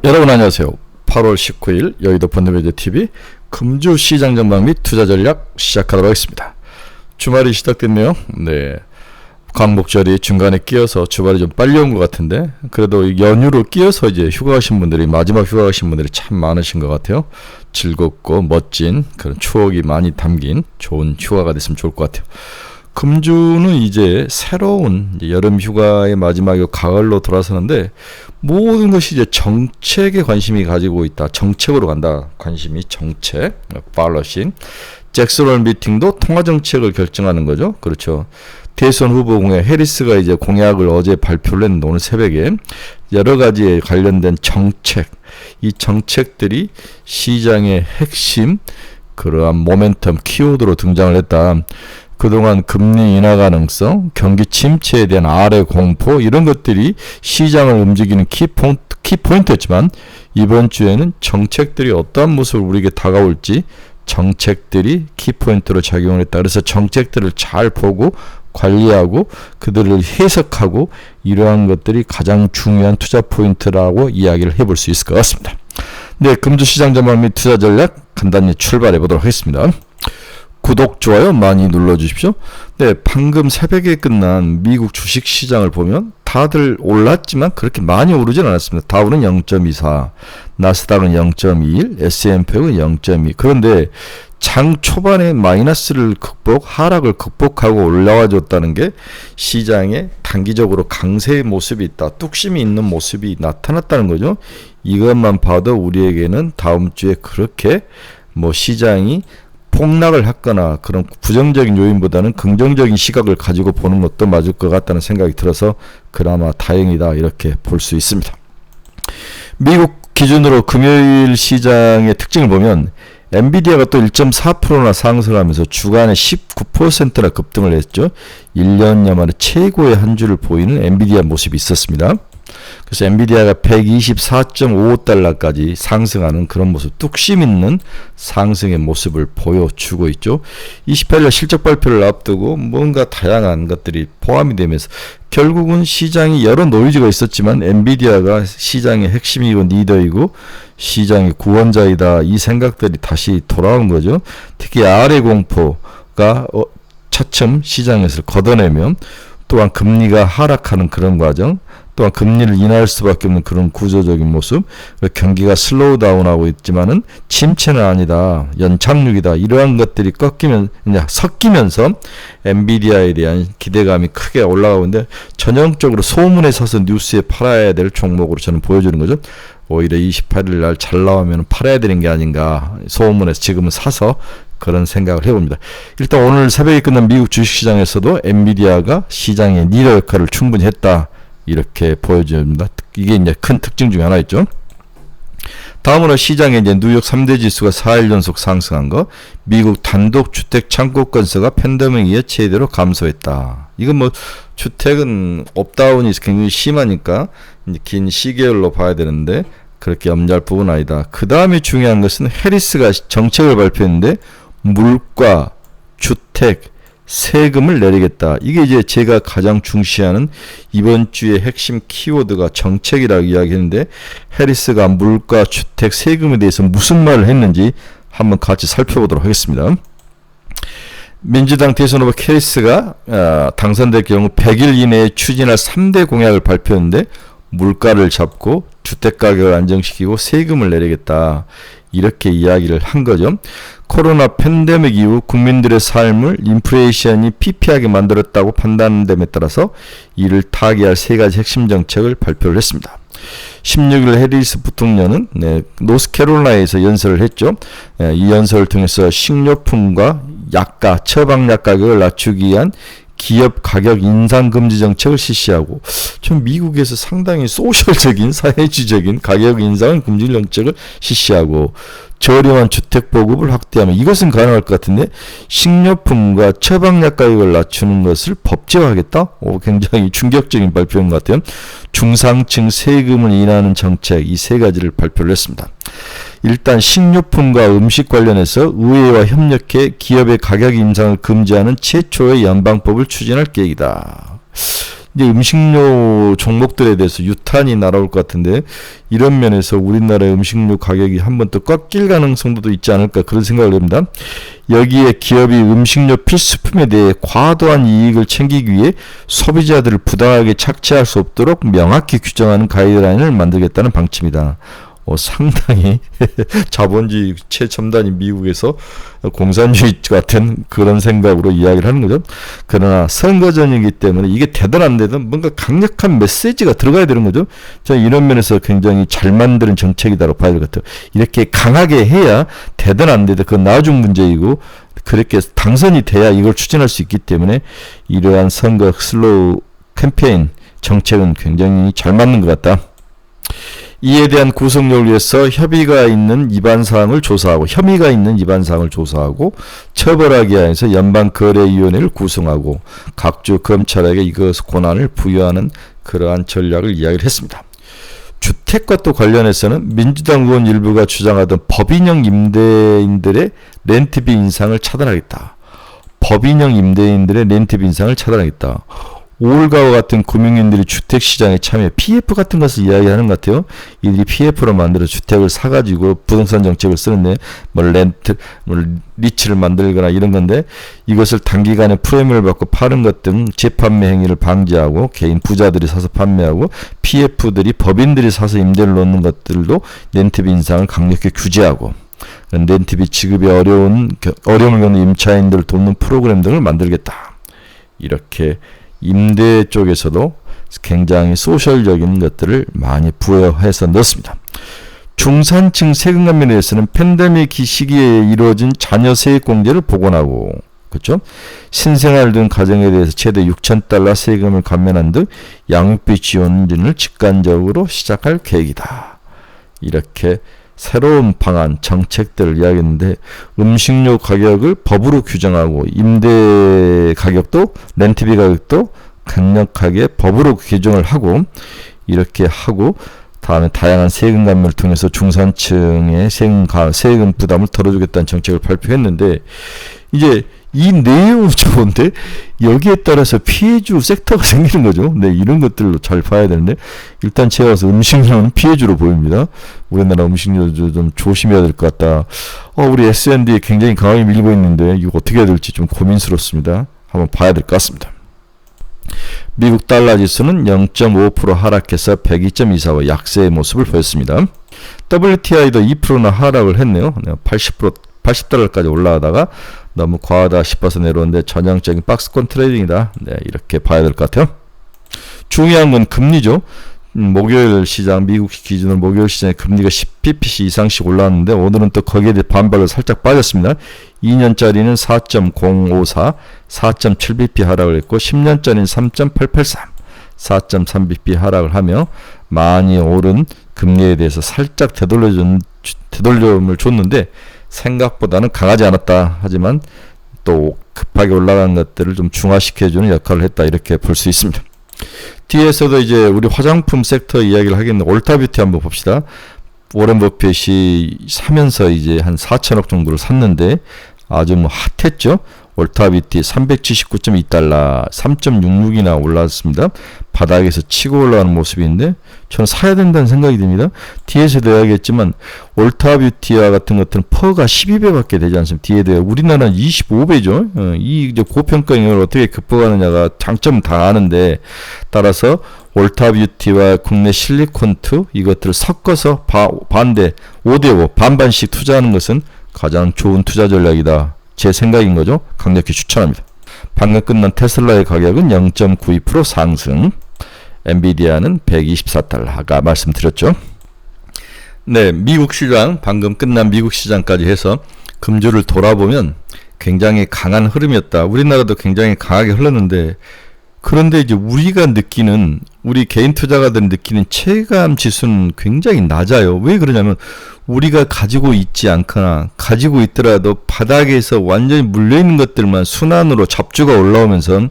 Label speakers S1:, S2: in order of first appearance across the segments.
S1: 여러분 안녕하세요. 8월 19일 여의도 펀드매니저TV 금주시장 전망 및 투자 전략 시작하도록 하겠습니다. 주말이 시작됐네요. 네, 광복절이 중간에 끼어서 주말이 좀 빨리 온 것 같은데 그래도 연휴로 끼어서 이제 휴가 가신 분들이 마지막 휴가 가신 분들이 참 많으신 것 같아요. 즐겁고 멋진 그런 추억이 많이 담긴 좋은 휴가가 됐으면 좋을 것 같아요. 금주는 이제 새로운 여름 휴가의 마지막이고 가을로 돌아서는데 모든 것이 이제 정책에 관심이 가지고 있다. 정책으로 간다. 관심이 정책, 팔로싱. 잭슨홀 미팅도 통화 정책을 결정하는 거죠. 그렇죠. 대선 후보 공약 해리스가 이제 공약을 어제 발표를 했는데 오늘 새벽에 여러 가지에 관련된 정책, 이 정책들이 시장의 핵심 그러한 모멘텀 키워드로 등장을 했다. 그동안 금리 인하 가능성, 경기 침체에 대한 아래 공포 이런 것들이 시장을 움직이는 키포인트였지만 이번 주에는 정책들이 어떠한 모습으로 우리에게 다가올지 정책들이 키포인트로 작용을 했다. 그래서 정책들을 잘 보고 관리하고 그들을 해석하고 이러한 것들이 가장 중요한 투자 포인트라고 이야기를 해볼 수 있을 것 같습니다. 네, 금주 시장 전망 및 투자 전략 간단히 출발해 보도록 하겠습니다. 구독, 좋아요 많이 눌러주십시오. 네, 방금 새벽에 끝난 미국 주식시장을 보면 다들 올랐지만 그렇게 많이 오르진 않았습니다. 다우는 0.24, 나스닥은 0.21, S&P는 0.2. 그런데 장 초반에 마이너스를 하락을 극복하고 올라와 줬다는 게 시장에 단기적으로 강세의 모습이 있다. 뚝심이 있는 모습이 나타났다는 거죠. 이것만 봐도 우리에게는 다음 주에 그렇게 시장이 폭락을 했거나 그런 부정적인 요인보다는 긍정적인 시각을 가지고 보는 것도 맞을 것 같다는 생각이 들어서 그나마 다행이다 이렇게 볼 수 있습니다. 미국 기준으로 금요일 시장의 특징을 보면 엔비디아가 또 1.4%나 상승하면서 주간에 19%나 급등을 했죠. 1년여 만에 최고의 한 주를 보이는 엔비디아 모습이 있었습니다. 그래서 엔비디아가 124.55달러까지 상승하는 그런 모습, 뚝심 있는 상승의 모습을 보여주고 있죠. 28일 실적 발표를 앞두고 뭔가 다양한 것들이 포함이 되면서 결국은 시장이 여러 노이즈가 있었지만 엔비디아가 시장의 핵심이고 리더이고 시장의 구원자이다. 이 생각들이 다시 돌아온 거죠. 특히 아래 공포가 차츰 시장에서 걷어내면 또한 금리가 하락하는 그런 과정, 또한 금리를 인하할 수밖에 없는 그런 구조적인 모습, 경기가 슬로우 다운하고 있지만은 침체는 아니다, 연착륙이다, 이러한 것들이 섞이면서 엔비디아에 대한 기대감이 크게 올라가고 있는데 전형적으로 소문에 사서 뉴스에 팔아야 될 종목으로 저는 보여주는 거죠. 오히려 28일 날 잘 나오면 팔아야 되는 게 아닌가, 소문에서 지금은 사서 그런 생각을 해봅니다. 일단 오늘 새벽에 끝난 미국 주식시장에서도 엔비디아가 시장의 리더 역할을 충분히 했다. 이렇게 보여줍니다. 이게 이제 큰 특징 중에 하나 있죠. 다음으로 시장에 이제 뉴욕 3대 지수가 4일 연속 상승한 거, 미국 단독 주택 창고 건수가 팬데믹 이후 최대로 감소했다. 이건 주택은 업다운이 굉장히 심하니까 이제 긴 시계열로 봐야 되는데 그렇게 염려할 부분은 아니다. 그 다음에 중요한 것은 해리스가 정책을 발표했는데 물가, 주택, 세금을 내리겠다. 이게 이제 제가 가장 중시하는 이번 주의 핵심 키워드가 정책이라고 이야기했는데 해리스가 물가, 주택, 세금에 대해서 무슨 말을 했는지 한번 같이 살펴보도록 하겠습니다. 민주당 대선 후보 해리스가 당선될 경우 100일 이내에 추진할 3대 공약을 발표했는데 물가를 잡고 주택가격을 안정시키고 세금을 내리겠다. 이렇게 이야기를 한 거죠. 코로나 팬데믹 이후 국민들의 삶을 인플레이션이 피폐하게 만들었다고 판단한 점에 따라서 이를 타개할 세 가지 핵심 정책을 발표를 했습니다. 16일 해리스 부통령은 노스캐롤라이나에서 연설을 했죠. 이 연설을 통해서 식료품과 약가, 처방약 가격을 낮추기 위한 기업 가격 인상 금지 정책을 실시하고, 좀 미국에서 상당히 소셜적인 사회주의적인 가격 인상 금지 정책을 실시하고 저렴한 주택 보급을 확대하면 이것은 가능할 것 같은데 식료품과 처방약 가격을 낮추는 것을 법제화하겠다? 굉장히 충격적인 발표인 것 같아요. 중상층 세금을 인하하는 정책, 이 세 가지를 발표를 했습니다. 일단 식료품과 음식 관련해서 의회와 협력해 기업의 가격 인상을 금지하는 최초의 연방법을 추진할 계획이다. 이제 음식료 종목들에 대해서 유탄이 날아올 것 같은데, 이런 면에서 우리나라의 음식료 가격이 한번 또 꺾일 가능성도 있지 않을까, 그런 생각을 합니다. 여기에 기업이 음식료 필수품에 대해 과도한 이익을 챙기기 위해 소비자들을 부당하게 착취할 수 없도록 명확히 규정하는 가이드라인을 만들겠다는 방침이다. 상당히 자본주의 최첨단인 미국에서 공산주의 같은 그런 생각으로 이야기를 하는 거죠. 그러나 선거 전이기 때문에 이게 되든 안 되든 뭔가 강력한 메시지가 들어가야 되는 거죠. 저는 이런 면에서 굉장히 잘 만드는 정책이다라고 봐야 될 것 같아요. 이렇게 강하게 해야 되든 안 되든 그건 나중 문제이고, 그렇게 당선이 돼야 이걸 추진할 수 있기 때문에 이러한 선거 슬로우 캠페인 정책은 굉장히 잘 맞는 것 같다. 이에 대한 구속력을 위해서 혐의가 있는 위반 사항을 조사하고 처벌하기 위해서 연방거래위원회를 구성하고 각주 검찰에게 이것 권한을 부여하는 그러한 전략을 이야기를 했습니다. 주택과 또 관련해서는 민주당 의원 일부가 주장하던 법인형 임대인들의 렌트비 인상을 차단하겠다. 법인형 임대인들의 렌트비 인상을 차단하겠다. 올가와 같은 금융인들이 주택시장에 참여, PF 같은 것을 이야기하는 것 같아요. 이들이 PF로 만들어 주택을 사가지고 부동산 정책을 쓰는데, 리츠를 만들거나 이런 건데, 이것을 단기간에 프리미엄을 받고 파는 것 등 재판매 행위를 방지하고, 개인 부자들이 사서 판매하고, PF들이 법인들이 사서 임대를 놓는 것들도 렌트비 인상을 강력히 규제하고, 렌트비 지급이 어려움을 겪는 임차인들을 돕는 프로그램 등을 만들겠다. 이렇게 임대 쪽에서도 굉장히 소셜적인 것들을 많이 부여해서 넣습니다. 중산층 세금 감면에 대해서는 팬데믹 시기에 이루어진 자녀 세액 공제를 복원하고, 그렇죠? 신생아를 둔 가정에 대해서 최대 $6,000 세금을 감면한 등 양육비 지원을 직간접으로 시작할 계획이다. 이렇게 새로운 방안, 정책들을 이야기했는데, 음식료 가격을 법으로 규정하고 임대 가격도, 렌트비 가격도 강력하게 법으로 규정을 하고, 이렇게 하고 다음에 다양한 세금 감면을 통해서 중산층의 세금 부담을 덜어주겠다는 정책을 발표했는데, 이제 이 내용은 좋은데 여기에 따라서 피해주 섹터가 생기는 거죠. 네, 이런 것들로 잘 봐야 되는데, 일단 제가 봐서 음식료는 피해주로 보입니다. 우리나라 음식료 좀 조심해야 될 것 같다. 우리 S&P 굉장히 강하게 밀고 있는데 이거 어떻게 해야 될지 좀 고민스럽습니다. 한번 봐야 될 것 같습니다. 미국 달러 지수는 0.5% 하락해서 102.24와 약세의 모습을 보였습니다. WTI도 2%나 하락을 했네요. 80달러까지 올라가다가 너무 과하다 싶어서 내려오는데 전형적인 박스권 트레이딩이다. 네, 이렇게 봐야 될 것 같아요. 중요한 건 금리죠. 목요일 시장, 미국 기준으로 목요일 시장에 금리가 10bpc 이상씩 올라왔는데, 오늘은 또 거기에 대해 반발로 살짝 빠졌습니다. 2년짜리는 4.054, 4.7bp 하락을 했고, 10년짜리는 3.883, 4.3bp 하락을 하며 많이 오른 금리에 대해서 살짝 되돌림을 줬는데 생각보다는 강하지 않았다. 하지만 또 급하게 올라간 것들을 좀 중화시켜주는 역할을 했다. 이렇게 볼 수 있습니다. 뒤에서도 이제 우리 화장품 섹터 이야기를 하겠는데, 올타뷰티 한번 봅시다. 워렌 버핏이 사면서 이제 한 4천억 정도를 샀는데 아주 핫했죠. 올타뷰티 379.2달러, 3.66이나 올랐습니다. 바닥에서 치고 올라가는 모습인데 저는 사야 된다는 생각이 듭니다. 뒤에서도 이야기했지만 올타뷰티와 같은 것들은 퍼가 12배밖에 되지 않습니다. 뒤에도 우리나라는 25배죠. 이 이제 고평가 영역을 어떻게 극복하느냐가 장점은 다 아는데, 따라서 올타뷰티와 국내 실리콘트 이것들을 섞어서 반대 5대5 반반씩 투자하는 것은 가장 좋은 투자 전략이다. 제 생각인 거죠. 강력히 추천합니다. 방금 끝난 테슬라의 가격은 0.92% 상승, 엔비디아는 124달러. 아까 말씀드렸죠. 네, 미국 시장, 방금 끝난 미국 시장까지 해서 금주를 돌아보면 굉장히 강한 흐름이었다. 우리나라도 굉장히 강하게 흘렀는데, 그런데 이제 우리가 느끼는, 우리 개인 투자가들 느끼는 체감 지수는 굉장히 낮아요. 왜 그러냐면 우리가 가지고 있지 않거나 가지고 있더라도 바닥에서 완전히 물려있는 것들만 순환으로 잡주가 올라오면서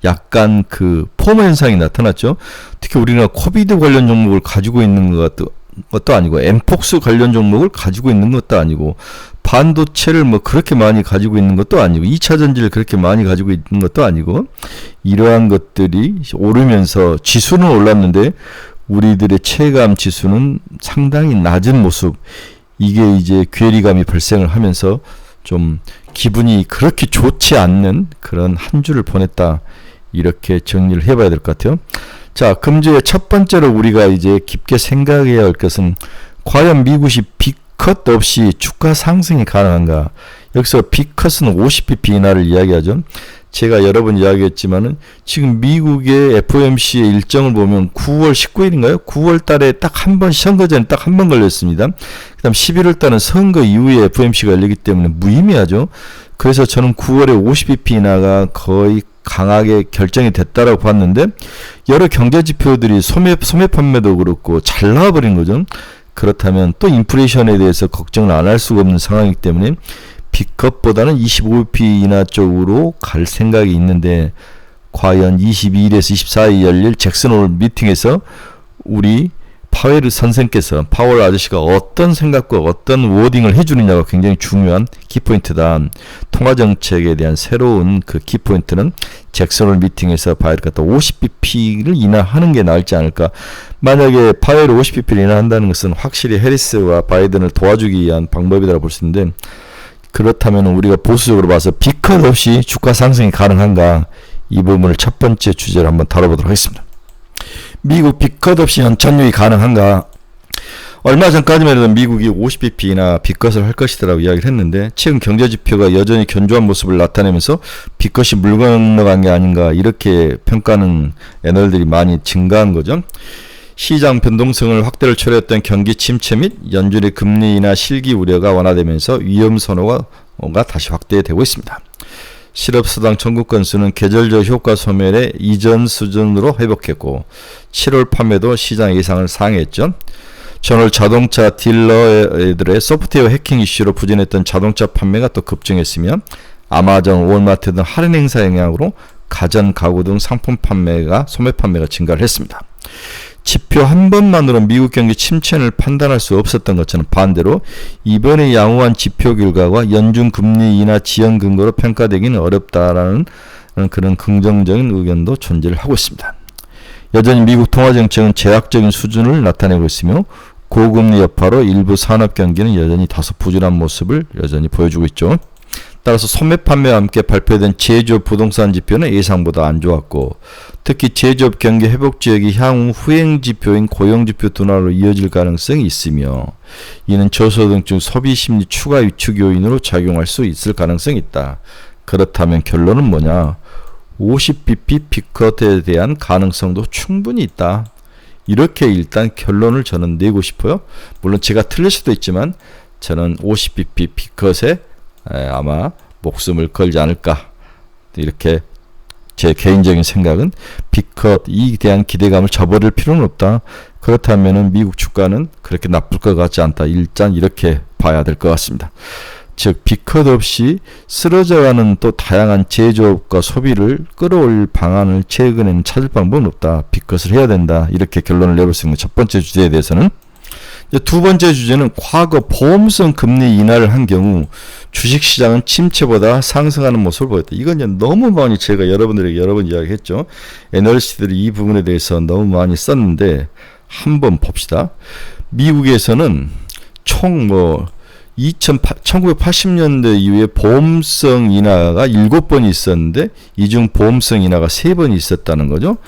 S1: 약간 그 폼 현상이 나타났죠. 특히 우리나라 코비드 관련 종목을 가지고 있는 것 것도 아니고 엠폭스 관련 종목을 가지고 있는 것도 아니고 반도체를 뭐 그렇게 많이 가지고 있는 것도 아니고 2차 전지를 그렇게 많이 가지고 있는 것도 아니고 이러한 것들이 오르면서 지수는 올랐는데 우리들의 체감 지수는 상당히 낮은 모습, 이게 이제 괴리감이 발생을 하면서 좀 기분이 그렇게 좋지 않는 그런 한 주를 보냈다, 이렇게 정리를 해봐야 될 것 같아요. 자, 금주의 첫 번째로 우리가 이제 깊게 생각해야 할 것은 과연 미국이 빅컷 없이 주가 상승이 가능한가? 여기서 빅컷은 50bp 이하를 이야기하죠. 제가 여러 번 이야기했지만은 지금 미국의 FOMC의 일정을 보면 9월 19일인가요? 9월 달에 딱 한 번, 선거 전에 딱 한 번 걸렸습니다. 그 다음 11월 달은 선거 이후에 FOMC가 열리기 때문에 무의미하죠. 그래서 저는 9월에 50bp 인하가 거의 강하게 결정이 됐다라고 봤는데 여러 경제 지표들이 소매 판매도 그렇고 잘 나와버린 거죠. 그렇다면 또 인플레이션에 대해서 걱정을 안 할 수가 없는 상황이기 때문에 B컷보다는 25bp 인하 쪽으로 갈 생각이 있는데 과연 22일에서 24일 열릴 잭슨 홀 미팅에서 우리 파웰 선생께서, 파월 아저씨가 어떤 생각과 어떤 워딩을 해주느냐가 굉장히 중요한 키포인트다. 통화정책에 대한 새로운 그 키포인트는 잭슨 홀 미팅에서 봐야 될 것 같다. 50bp를 인하하는 게 나을지 않을까. 만약에 파웰이 50bp를 인하한다는 것은 확실히 해리스와 바이든을 도와주기 위한 방법이라고 볼 수 있는데, 그렇다면 우리가 보수적으로 봐서 B컷 없이 주가 상승이 가능한가, 이 부분을 첫 번째 주제로 한번 다뤄보도록 하겠습니다. 미국 B컷 없이 연착륙이 가능한가? 얼마 전까지만 해도 미국이 50bp나 B컷을 할 것이라고 이야기를 했는데 최근 경제지표가 여전히 견조한 모습을 나타내면서 B컷이 물 건너간 게 아닌가, 이렇게 평가하는 애널들이 많이 증가한 거죠. 시장 변동성을 확대를 초래했던 경기 침체 및 연준의 금리 인하 실기 우려가 완화되면서 위험 선호가 다시 확대되고 있습니다. 실업수당 청구 건수는 계절적 효과 소멸의 이전 수준으로 회복했고 7월 판매도 시장 예상을 상회했죠. 전월 자동차 딜러들의 소프트웨어 해킹 이슈로 부진했던 자동차 판매가 또 급증했으며 아마존, 월마트 등 할인 행사 영향으로 가전, 가구 등 상품 판매가, 소매 판매가 증가를 했습니다. 지표 한 번만으로 미국 경기 침체를 판단할 수 없었던 것처럼 반대로 이번에 양호한 지표 결과가 연준 금리 인하 지연 근거로 평가되기는 어렵다라는 그런 긍정적인 의견도 존재를 하고 있습니다. 여전히 미국 통화정책은 제약적인 수준을 나타내고 있으며 고금리 여파로 일부 산업 경기는 여전히 다소 부진한 모습을 여전히 보여주고 있죠. 따라서 소매 판매와 함께 발표된 제조업 부동산 지표는 예상보다 안 좋았고 특히 제조업 경기 회복 지역이 향후 후행 지표인 고용 지표 둔화로 이어질 가능성이 있으며 이는 저소득층 소비 심리 추가 위축 요인으로 작용할 수 있을 가능성이 있다. 그렇다면 결론은 뭐냐? 50bp B컷에 대한 가능성도 충분히 있다. 이렇게 일단 결론을 저는 내고 싶어요. 물론 제가 틀릴 수도 있지만 저는 50bp B컷에 아마 목숨을 걸지 않을까, 이렇게 제 개인적인 생각은 B컷 이 대한 기대감을 저버릴 필요는 없다. 그렇다면은 미국 주가는 그렇게 나쁠 것 같지 않다. 일단 이렇게 봐야 될 것 같습니다. 즉 B컷 없이 쓰러져가는 또 다양한 제조업과 소비를 끌어올릴 방안을 최근에는 찾을 방법은 없다. B컷을 해야 된다. 이렇게 결론을 내볼 수 있는 첫 번째 주제에 대해서는. 두 번째 주제는 과거 보험성 금리 인하를 한 경우 주식시장은 침체보다 상승하는 모습을 보였다. 이건 이제 너무 많이 제가 여러분들에게 여러 번 이야기했죠. 애널리스트들이 이 부분에 대해서 너무 많이 썼는데 한번 봅시다. 미국에서는 총 1980년대 이후에 보험성 인하가 7번이 있었는데 이 중 보험성 인하가 3번이 있었다는 거죠.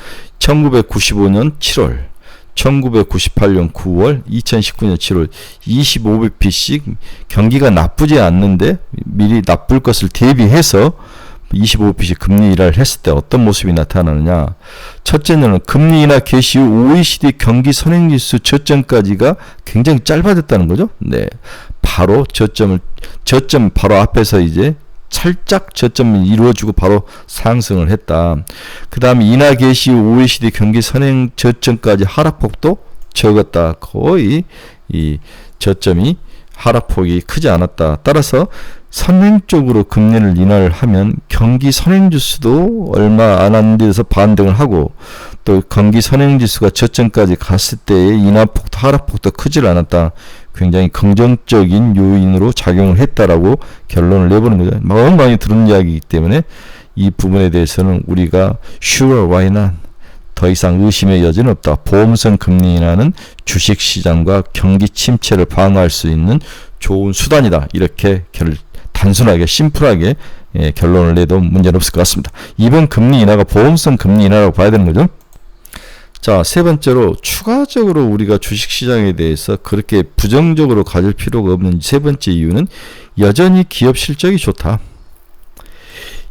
S1: 1995년 7월, 1998년 9월, 2019년 7월 25bp씩 경기가 나쁘지 않는데 미리 나쁠 것을 대비해서 25bp씩 금리 인하를 했을 때 어떤 모습이 나타나느냐. 첫째는 금리 인하 개시 후 OECD 경기 선행지수 저점까지가 굉장히 짧아졌다는 거죠. 네, 바로 저점 바로 앞에서 이제 살짝 저점이 이루어지고 바로 상승을 했다. 그 다음에 인하 개시 후 OECD 경기 선행 저점까지 하락폭도 적었다. 거의 이 저점이 하락폭이 크지 않았다. 따라서 선행적으로 금리를 인하를 하면 경기 선행지수도 얼마 안 한 데서 반등을 하고 또 경기 선행지수가 저점까지 갔을 때의 인하폭도 하락폭도 크질 않았다. 굉장히 긍정적인 요인으로 작용을 했다라고 결론을 내보는 거죠. 너무 많이 들은 이야기이기 때문에 이 부분에 대해서는 우리가 sure why not 더 이상 의심의 여지는 없다. 보험성 금리 인하는 주식시장과 경기 침체를 방어할 수 있는 좋은 수단이다. 이렇게 단순하게 심플하게 결론을 내도 문제는 없을 것 같습니다. 이번 금리 인하가 보험성 금리 인하라고 봐야 되는 거죠. 자, 세 번째로 추가적으로 우리가 주식시장에 대해서 그렇게 부정적으로 가질 필요가 없는 세 번째 이유는 여전히 기업 실적이 좋다.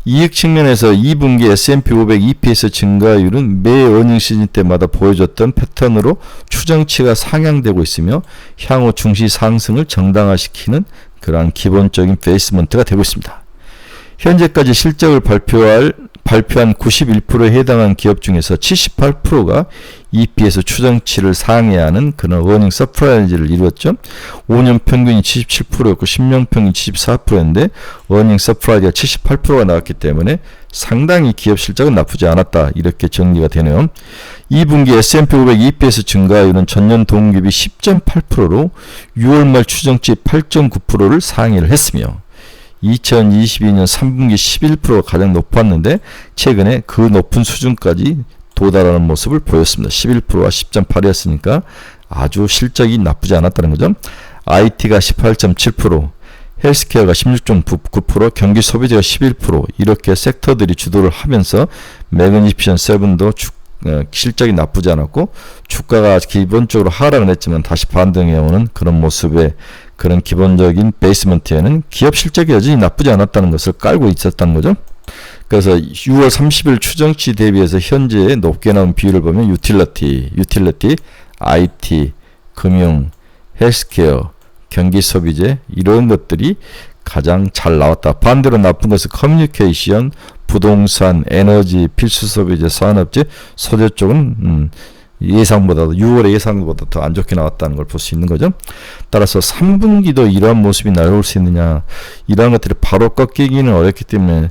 S1: 이익 측면에서 2분기 S&P 500 EPS 증가율은 매 어닝 시즌 때마다 보여줬던 패턴으로 추정치가 상향되고 있으며 향후 증시 상승을 정당화시키는 그러한 기본적인 베이스먼트가 되고 있습니다. 현재까지 실적을 발표한 91%에 해당한 기업 중에서 78%가 EPS 추정치를 상회하는 그런 어닝 서프라이즈를 이루었죠. 5년 평균이 77%였고 10년 평균이 74%였는데 어닝 서프라이즈가 78%가 나왔기 때문에 상당히 기업 실적은 나쁘지 않았다. 이렇게 정리가 되네요. 2분기 S&P 500 EPS 증가율은 전년 동기비 10.8%로 6월 말 추정치 8.9%를 상회를 했으며 2022년 3분기 11%가 가장 높았는데 최근에 그 높은 수준까지 도달하는 모습을 보였습니다. 11%와 10.8이었으니까 아주 실적이 나쁘지 않았다는 거죠. IT가 18.7%, 헬스케어가 16.9%, 경기 소비재가 11% 이렇게 섹터들이 주도를 하면서 매그니피션 7도 실적이 나쁘지 않았고 주가가 기본적으로 하락은 했지만 다시 반등해오는 그런 모습의 그런 기본적인 베이스먼트에는 기업 실적이 여전히 나쁘지 않았다는 것을 깔고 있었다는 거죠. 그래서 6월 30일 추정치 대비해서 현재 높게 나온 비율을 보면 유틸리티, IT, 금융, 헬스케어, 경기 소비재 이런 것들이 가장 잘 나왔다. 반대로 나쁜 것은 커뮤니케이션, 부동산, 에너지, 필수 소비재, 산업재, 소재 쪽은 예상보다도 6월의 예상보다 더 안 좋게 나왔다는 걸 볼 수 있는 거죠. 따라서 3분기도 이러한 모습이 나올 수 있느냐, 이러한 것들이 바로 꺾이기는 어렵기 때문에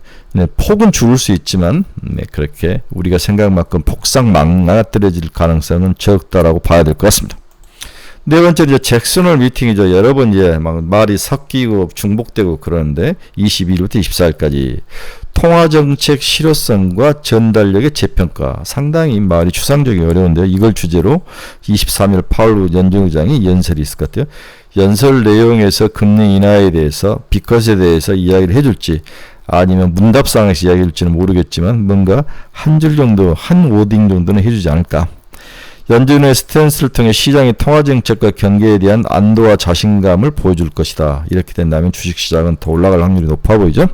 S1: 폭은 줄을 수 있지만 그렇게 우리가 생각만큼 폭삭 망가뜨려질 가능성은 적다라고 봐야 될 것 같습니다. 네 번째로 잭슨홀 미팅이죠. 여러 번 막 말이 섞이고 중복되고 그러는데 22일부터 24일까지 통화정책 실효성과 전달력의 재평가. 상당히 말이 추상적이 어려운데요. 이걸 주제로 23일 파월 연준의장이 연설이 있을 것 같아요. 연설 내용에서 금리 인하에 대해서 비컷에 대해서 이야기를 해줄지 아니면 문답상에서 이야기를 해줄지는 모르겠지만 뭔가 한 줄 정도, 한 워딩 정도는 해주지 않을까. 연준의 스탠스를 통해 시장의 통화정책과 경기에 대한 안도와 자신감을 보여줄 것이다. 이렇게 된다면 주식시장은 더 올라갈 확률이 높아 보이죠.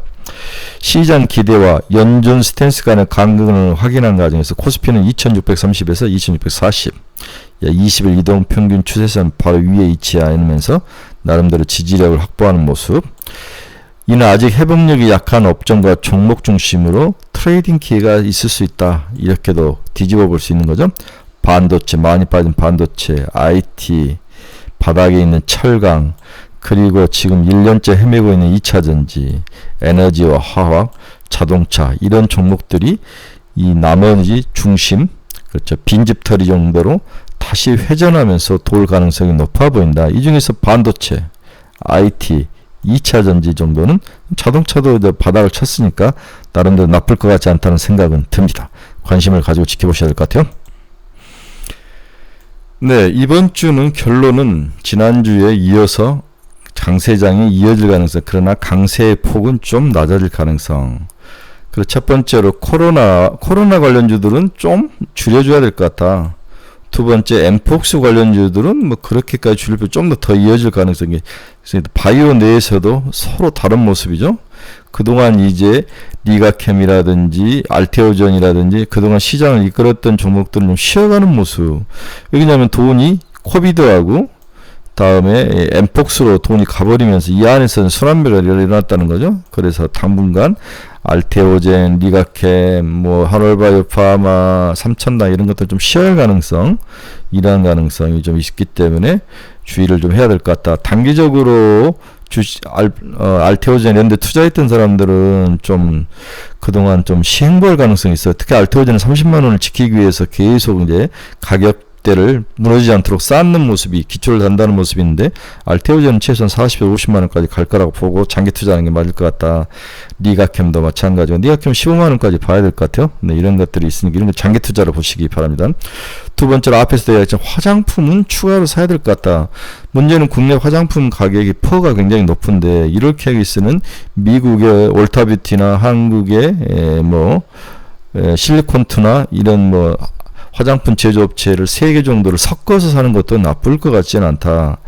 S1: 시장 기대와 연준 스탠스 간의 간극을 확인한 과정에서 코스피는 2630에서 2640 20일 이동 평균 추세선 바로 위에 위치하면서 나름대로 지지력을 확보하는 모습. 이는 아직 회복력이 약한 업종과 종목 중심으로 트레이딩 기회가 있을 수 있다. 이렇게도 뒤집어 볼 수 있는 거죠. 반도체, 많이 빠진 반도체, IT, 바닥에 있는 철강, 그리고 지금 1년째 헤매고 있는 2차전지, 에너지와 화학, 자동차 이런 종목들이 이 나머지 중심, 그렇죠, 빈집털이 정도로 다시 회전하면서 돌 가능성이 높아 보인다. 이 중에서 반도체, IT, 2차전지 정도는 자동차도 바닥을 쳤으니까 나름대로 나쁠 것 같지 않다는 생각은 듭니다. 관심을 가지고 지켜보셔야 될 것 같아요. 네, 이번 주는 결론은 지난주에 이어서 강세장이 이어질 가능성, 그러나 강세의 폭은 좀 낮아질 가능성. 그리고 첫 번째로 코로나 관련주들은 좀 줄여줘야 될 것 같다. 두 번째, 엠폭스 관련주들은 뭐 그렇게까지 줄일 필요 좀 더 이어질 가능성이 있습니다. 바이오 내에서도 서로 다른 모습이죠. 그동안 이제 리가캠이라든지 알테오전이라든지 그동안 시장을 이끌었던 종목들은 좀 쉬어가는 모습. 왜냐하면 돈이 코비드하고 다음에 엠폭스로 돈이 가버리면서 이 안에서는 순환매가 일어났다는 거죠. 그래서 당분간 알테오젠, 리가캠, 뭐 한올바이오파마, 삼천당 이런 것들 좀 쉬어갈 가능성, 이러한 가능성이 좀 있기 때문에 주의를 좀 해야 될 것 같다. 단기적으로 알테오젠 이런 데 투자했던 사람들은 좀 그동안 좀 시행볼 가능성이 있어요. 특히 알테오젠은 30만 원을 지키기 위해서 계속 이제 가격대를 무너지지 않도록 쌓는 모습이, 기초를 단다는 모습이 있는데, 알테오젠은 최소한 40에서 50만 원까지 갈 거라고 보고 장기 투자하는 게 맞을 것 같다. 리가캠도 마찬가지고, 리가캠 15만 원까지 봐야 될 것 같아요. 네, 이런 것들이 있으니까 이런 거 장기 투자로 보시기 바랍니다. 두 번째로 앞에서 얘기했지만 화장품은 추가로 사야 될 것 같다. 문제는 국내 화장품 가격이 퍼가 굉장히 높은데, 이렇게 하기위해서는 미국의 올타뷰티나 한국의 실리콘투나 이런 화장품 제조업체를 3개 정도를 섞어서 사는 것도 나쁠 것 같지는 않다.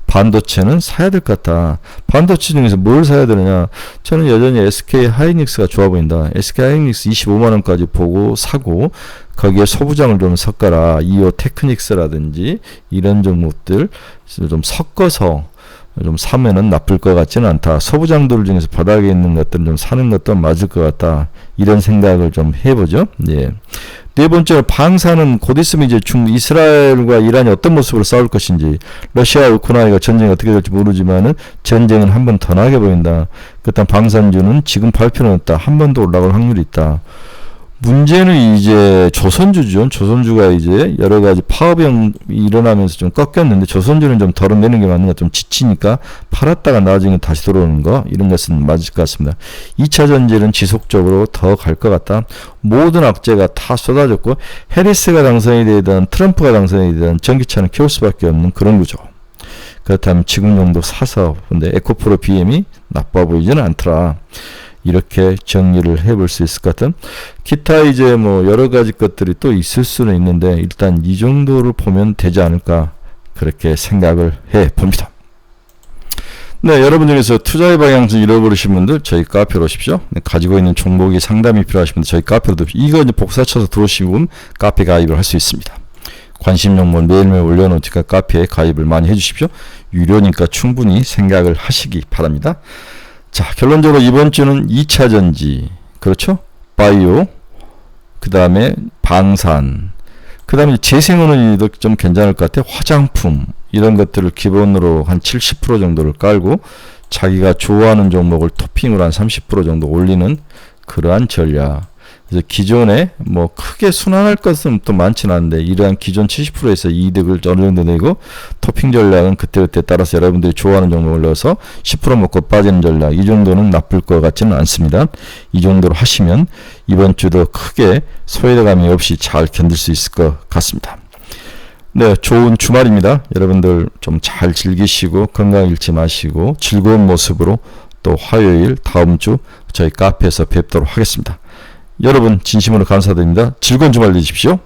S1: 반도체는 사야 될 것 같다. 반도체 중에서 뭘 사야 되느냐? 저는 여전히 SK 하이닉스가 좋아 보인다. SK 하이닉스 25만 원까지 보고 사고, 거기에 소부장을 좀 섞어라. 이오 테크닉스라든지 이런 종목들 좀 섞어서 좀 사면은 나쁠 것 같지는 않다. 소부장들 중에서 바닥에 있는 것들은 좀 사는 것도 맞을 것 같다. 이런 생각을 좀 해보죠. 예. 네 번째로 방사는 곧 있으면 이제 이스라엘과 이란이 어떤 모습으로 싸울 것인지, 러시아 우크라이나가 전쟁이 어떻게 될지 모르지만은 전쟁은 한 번 더 나게 보인다. 그렇다면 방산주는 지금 발표는 없다. 한 번 더 올라갈 확률이 있다. 문제는 이제 조선주죠. 조선주가 이제 여러 가지 파업이 일어나면서 좀 꺾였는데, 조선주는 좀 덜어내는 게 맞는 것, 좀 지치니까 팔았다가 나중에 다시 들어오는 거, 이런 것은 맞을 것 같습니다. 2차 전지는 지속적으로 더 갈 것 같다. 모든 악재가 다 쏟아졌고, 해리스가 당선이 되든 트럼프가 당선이 되든 전기차는 키울 수밖에 없는 그런 구조. 그렇다면 지금 정도 사서, 근데 에코프로 BM이 나빠 보이지는 않더라. 이렇게 정리를 해볼 수 있을 것 같은. 기타 이제 여러 가지 것들이 또 있을 수는 있는데, 일단 이 정도를 보면 되지 않을까, 그렇게 생각을 해 봅니다. 네, 여러분 중에서 투자의 방향 좀 잃어버리신 분들 저희 카페로 오십시오. 네, 가지고 있는 종목이 상담이 필요하신 분들 저희 카페로 오십시오. 이거 이제 복사쳐서 들어오시면 카페 가입을 할 수 있습니다. 관심 종목을 매일매일 올려놓으니까 카페에 가입을 많이 해주십시오. 유료니까 충분히 생각을 하시기 바랍니다. 자, 결론적으로 이번 주는 2차 전지, 그렇죠? 바이오, 그 다음에 방산, 그 다음에 재생에너지도 좀 괜찮을 것 같아요. 화장품, 이런 것들을 기본으로 한 70% 정도를 깔고 자기가 좋아하는 종목을 토핑으로 한 30% 정도 올리는 그러한 전략. 그래서 기존에 크게 순환할 것은 또 많지는 않은데, 이러한 기존 70%에서 이득을 어느 정도 내고, 토핑 전략은 그때그때 따라서 여러분들이 좋아하는 종목을 넣어서 10% 먹고 빠지는 전략, 이 정도는 나쁠 것 같지는 않습니다. 이 정도로 하시면 이번 주도 크게 소외감이 없이 잘 견딜 수 있을 것 같습니다. 네, 좋은 주말입니다. 여러분들 좀 잘 즐기시고 건강 잃지 마시고 즐거운 모습으로 또 화요일 다음 주 저희 카페에서 뵙도록 하겠습니다. 여러분 진심으로 감사드립니다. 즐거운 주말 되십시오.